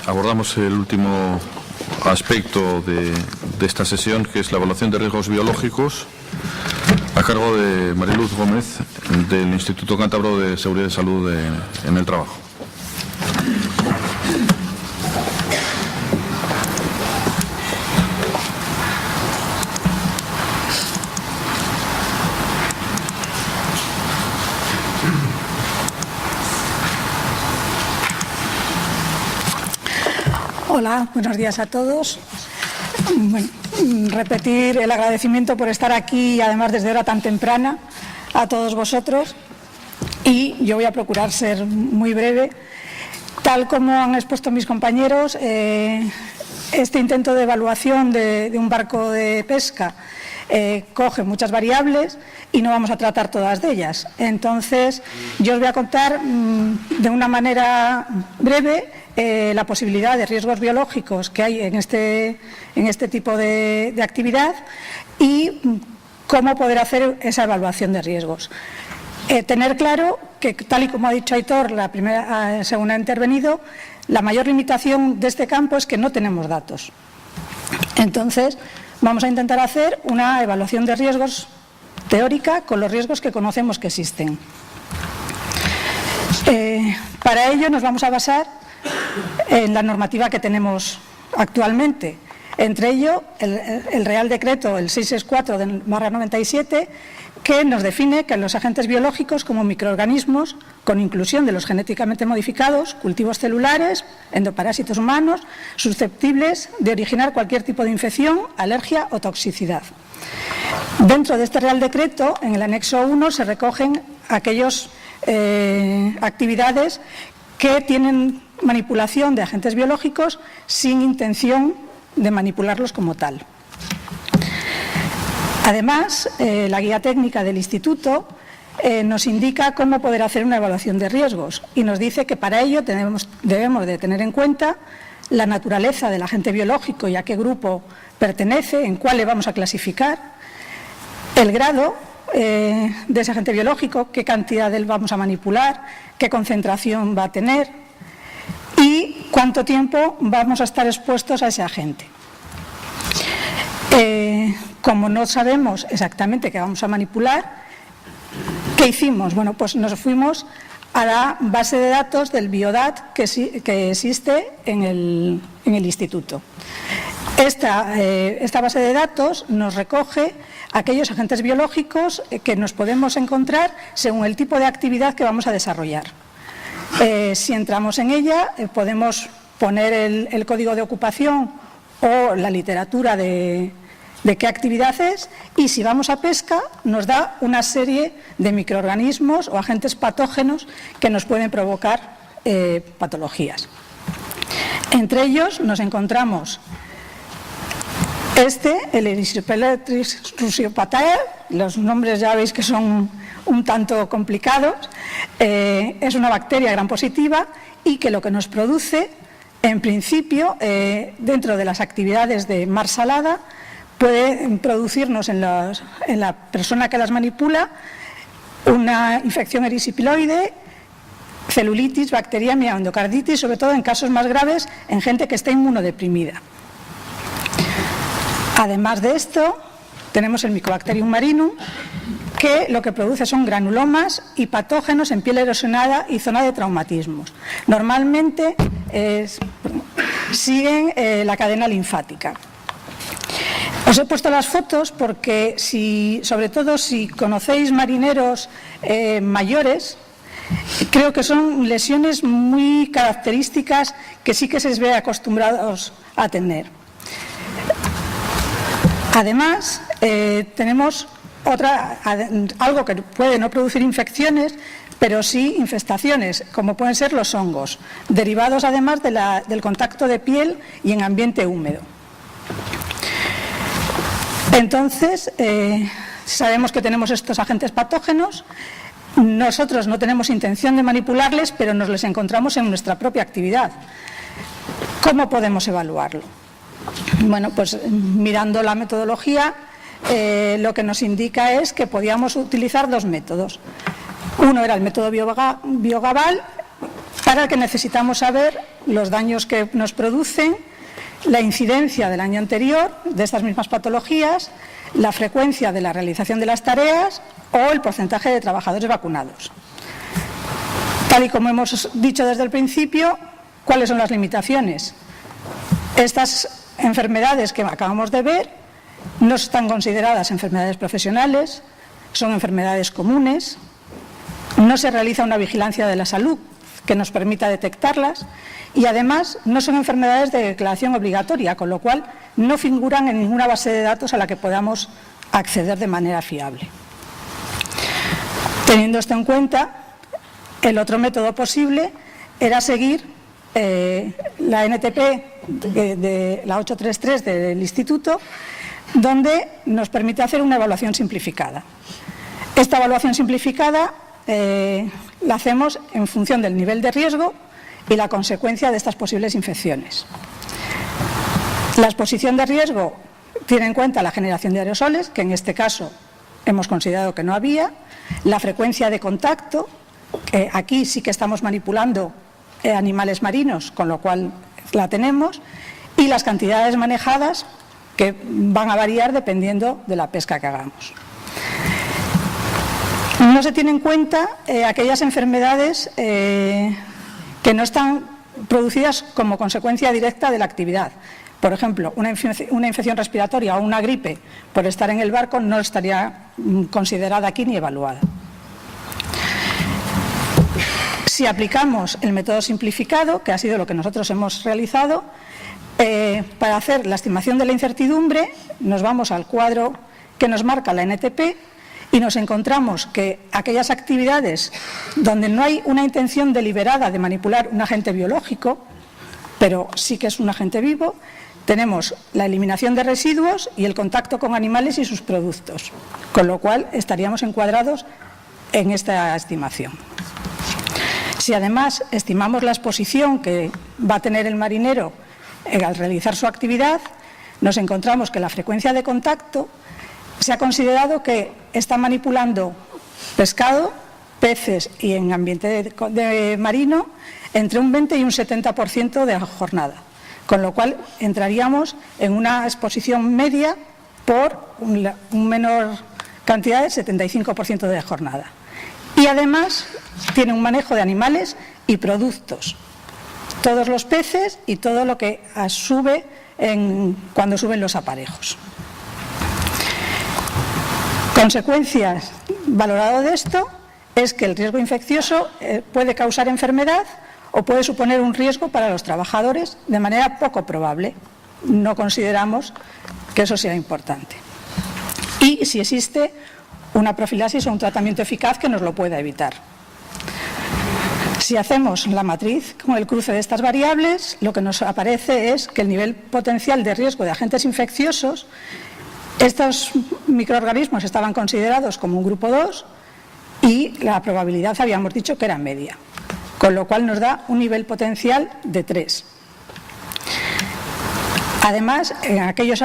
Abordamos el último aspecto de esta sesión, que es la evaluación de riesgos biológicos, a cargo de Mariluz Gómez, del Instituto Cántabro de Seguridad y Salud en el Trabajo. Hola, buenos días a todos. Bueno, repetir el agradecimiento por estar aquí, además desde hora tan temprana, a todos vosotros. Y yo voy a procurar ser muy breve. Tal como han expuesto mis compañeros, este intento de evaluación de un barco de pesca coge muchas variables y no vamos a tratar todas de ellas. Entonces, yo os voy a contar de una manera breve la posibilidad de riesgos biológicos que hay en este tipo de actividad y cómo poder hacer esa evaluación de riesgos. Tener claro que, tal y como ha dicho Aitor, según ha intervenido, la mayor limitación de este campo es que no tenemos datos. Entonces, vamos a intentar hacer una evaluación de riesgos teórica con los riesgos que conocemos que existen. Para ello nos vamos a basar en la normativa que tenemos actualmente. Entre ello, el Real Decreto, el 664/97, que nos define que los agentes biológicos como microorganismos, con inclusión de los genéticamente modificados, cultivos celulares, endoparásitos humanos, susceptibles de originar cualquier tipo de infección, alergia o toxicidad. Dentro de este Real Decreto, en el anexo 1, se recogen aquellas actividades que tienen manipulación de agentes biológicos sin intención de manipularlos como tal. Además, la guía técnica del Instituto nos indica cómo poder hacer una evaluación de riesgos y nos dice que para ello debemos de tener en cuenta la naturaleza del agente biológico y a qué grupo pertenece, en cuál le vamos a clasificar, el grado de ese agente biológico, qué cantidad de él vamos a manipular, qué concentración va a tener y cuánto tiempo vamos a estar expuestos a ese agente. Como no sabemos exactamente qué vamos a manipular, ¿qué hicimos? Bueno, pues nos fuimos a la base de datos del Biodat que existe en el Instituto. Esta base de datos nos recoge aquellos agentes biológicos que nos podemos encontrar según el tipo de actividad que vamos a desarrollar. Si entramos en ella, podemos poner el código de ocupación o la literatura de qué actividad es, y si vamos a pesca nos da una serie de microorganismos o agentes patógenos que nos pueden provocar patologías. Entre ellos nos encontramos el Erysipelatris russopatae, los nombres ya veis que son un tanto complicados, es una bacteria gram positiva y que lo que nos produce, en principio, dentro de las actividades de mar salada, puede producirnos en la persona que las manipula una infección erisipiloide, celulitis, bacteriemia o endocarditis, sobre todo en casos más graves en gente que está inmunodeprimida. Además de esto, tenemos el Mycobacterium marinum, que lo que produce son granulomas y patógenos en piel erosionada y zona de traumatismos. Normalmente siguen la cadena linfática. Os he puesto las fotos porque, sobre todo si conocéis marineros mayores, creo que son lesiones muy características que sí que se les ve acostumbrados a tener. Además, tenemos algo que puede no producir infecciones, pero sí infestaciones, como pueden ser los hongos, derivados además del contacto de piel y en ambiente húmedo. Entonces, sabemos que tenemos estos agentes patógenos. Nosotros no tenemos intención de manipularles, pero nos les encontramos en nuestra propia actividad. ¿Cómo podemos evaluarlo? Bueno, pues mirando la metodología, lo que nos indica es que podíamos utilizar dos métodos. Uno era el método Biogabal, para el que necesitamos saber los daños que nos producen, la incidencia del año anterior de estas mismas patologías, la frecuencia de la realización de las tareas o el porcentaje de trabajadores vacunados. Tal y como hemos dicho desde el principio, ¿cuáles son las limitaciones? Estas enfermedades que acabamos de ver no están consideradas enfermedades profesionales, son enfermedades comunes, no se realiza una vigilancia de la salud que nos permita detectarlas y además no son enfermedades de declaración obligatoria, con lo cual no figuran en ninguna base de datos a la que podamos acceder de manera fiable. Teniendo esto en cuenta, el otro método posible era seguir la NTP de la 833 del Instituto, donde nos permite hacer una evaluación simplificada. Esta evaluación simplificada la hacemos en función del nivel de riesgo y la consecuencia de estas posibles infecciones. La exposición de riesgo tiene en cuenta la generación de aerosoles, que en este caso hemos considerado que no había, la frecuencia de contacto, que aquí sí que estamos manipulando animales marinos, con lo cual la tenemos, y las cantidades manejadas, que van a variar dependiendo de la pesca que hagamos. No se tienen en cuenta aquellas enfermedades que no están producidas como consecuencia directa de la actividad. Por ejemplo, una infección respiratoria o una gripe por estar en el barco no estaría considerada aquí ni evaluada. Si aplicamos el método simplificado, que ha sido lo que nosotros hemos realizado, para hacer la estimación de la incertidumbre, nos vamos al cuadro que nos marca la NTP y nos encontramos que aquellas actividades donde no hay una intención deliberada de manipular un agente biológico, pero sí que es un agente vivo, tenemos la eliminación de residuos y el contacto con animales y sus productos, con lo cual estaríamos encuadrados en esta estimación. Si además estimamos la exposición que va a tener el marinero al realizar su actividad, nos encontramos que la frecuencia de contacto se ha considerado que está manipulando pescado, peces y en ambiente marino entre un 20 y un 70% de la jornada, con lo cual entraríamos en una exposición media por un menor cantidad del 75% de la jornada. Y además tiene un manejo de animales y productos, todos los peces y todo lo que sube cuando suben los aparejos. Consecuencias valorado de esto es que el riesgo infeccioso puede causar enfermedad o puede suponer un riesgo para los trabajadores de manera poco probable. No consideramos que eso sea importante. Y si existe una profilaxis o un tratamiento eficaz que nos lo pueda evitar. Si hacemos la matriz con el cruce de estas variables, lo que nos aparece es que el nivel potencial de riesgo de agentes infecciosos, estos microorganismos estaban considerados como un grupo 2 y la probabilidad habíamos dicho que era media, con lo cual nos da un nivel potencial de 3. Además, en aquellos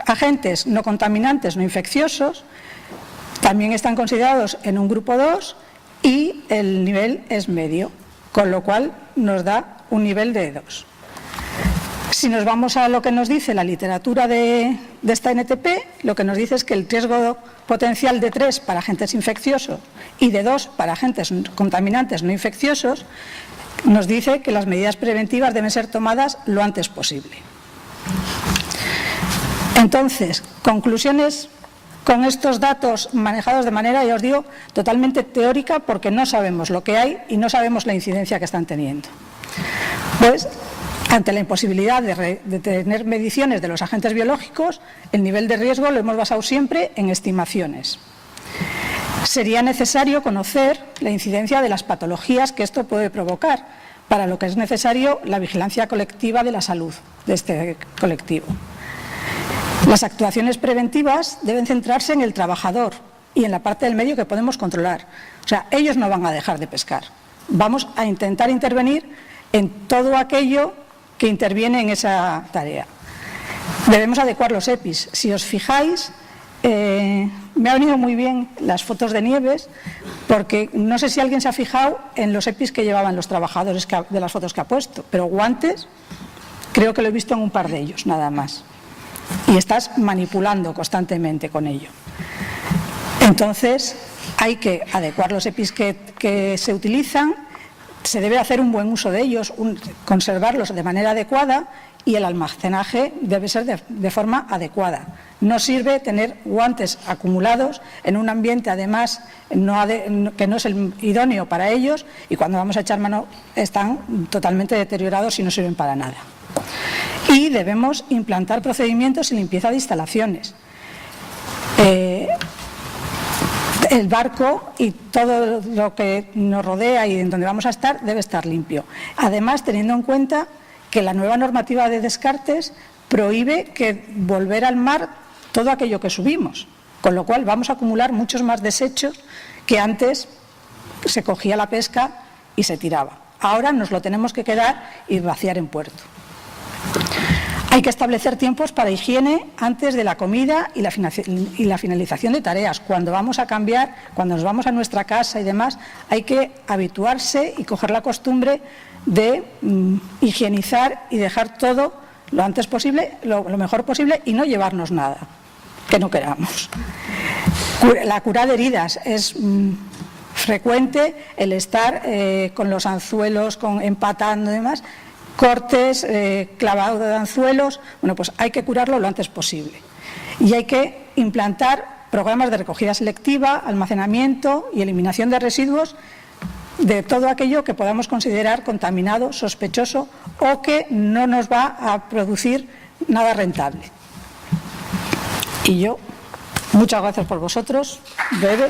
agentes no contaminantes, no infecciosos, también están considerados en un grupo 2 y el nivel es medio, con lo cual nos da un nivel de 2. Si nos vamos a lo que nos dice la literatura de esta NTP, lo que nos dice es que el riesgo potencial de 3 para agentes infecciosos y de 2 para agentes contaminantes no infecciosos, nos dice que las medidas preventivas deben ser tomadas lo antes posible. Entonces, conclusiones con estos datos manejados de manera, ya os digo, totalmente teórica, porque no sabemos lo que hay y no sabemos la incidencia que están teniendo. Pues, ante la imposibilidad de tener mediciones de los agentes biológicos, el nivel de riesgo lo hemos basado siempre en estimaciones. Sería necesario conocer la incidencia de las patologías que esto puede provocar, para lo que es necesario la vigilancia colectiva de la salud de este colectivo. Las actuaciones preventivas deben centrarse en el trabajador y en la parte del medio que podemos controlar. O sea, ellos no van a dejar de pescar. Vamos a intentar intervenir en todo aquello que interviene en esa tarea. Debemos adecuar los EPIs. Si os fijáis, Me ha venido muy bien las fotos de Nieves, porque no sé si alguien se ha fijado en los EPIs que llevaban los trabajadores de las fotos que ha puesto, pero guantes creo que lo he visto en un par de ellos, nada más. Y estás manipulando constantemente con ello. Entonces, hay que adecuar los EPIs que se utilizan, se debe hacer un buen uso de ellos, conservarlos de manera adecuada, y el almacenaje debe ser de forma adecuada. No sirve tener guantes acumulados en un ambiente, además, que no es el idóneo para ellos, y cuando vamos a echar mano están totalmente deteriorados y no sirven para nada. Y debemos implantar procedimientos de limpieza de instalaciones. El barco y todo lo que nos rodea y en donde vamos a estar debe estar limpio. Además, teniendo en cuenta que la nueva normativa de descartes prohíbe volver al mar todo aquello que subimos, con lo cual vamos a acumular muchos más desechos que antes se cogía la pesca y se tiraba. Ahora nos lo tenemos que quedar y vaciar en puerto. Hay que establecer tiempos para higiene antes de la comida y la finalización de tareas. Cuando vamos a cambiar, cuando nos vamos a nuestra casa y demás, hay que habituarse y coger la costumbre de higienizar y dejar todo lo antes posible, lo mejor posible, y no llevarnos nada que no queramos. La cura de heridas es frecuente el estar con los anzuelos, empatando y demás, cortes, clavado de anzuelos. Bueno, pues hay que curarlo lo antes posible. Y hay que implantar programas de recogida selectiva, almacenamiento y eliminación de residuos de todo aquello que podamos considerar contaminado, sospechoso o que no nos va a producir nada rentable. Y yo, muchas gracias por vosotros. Breve.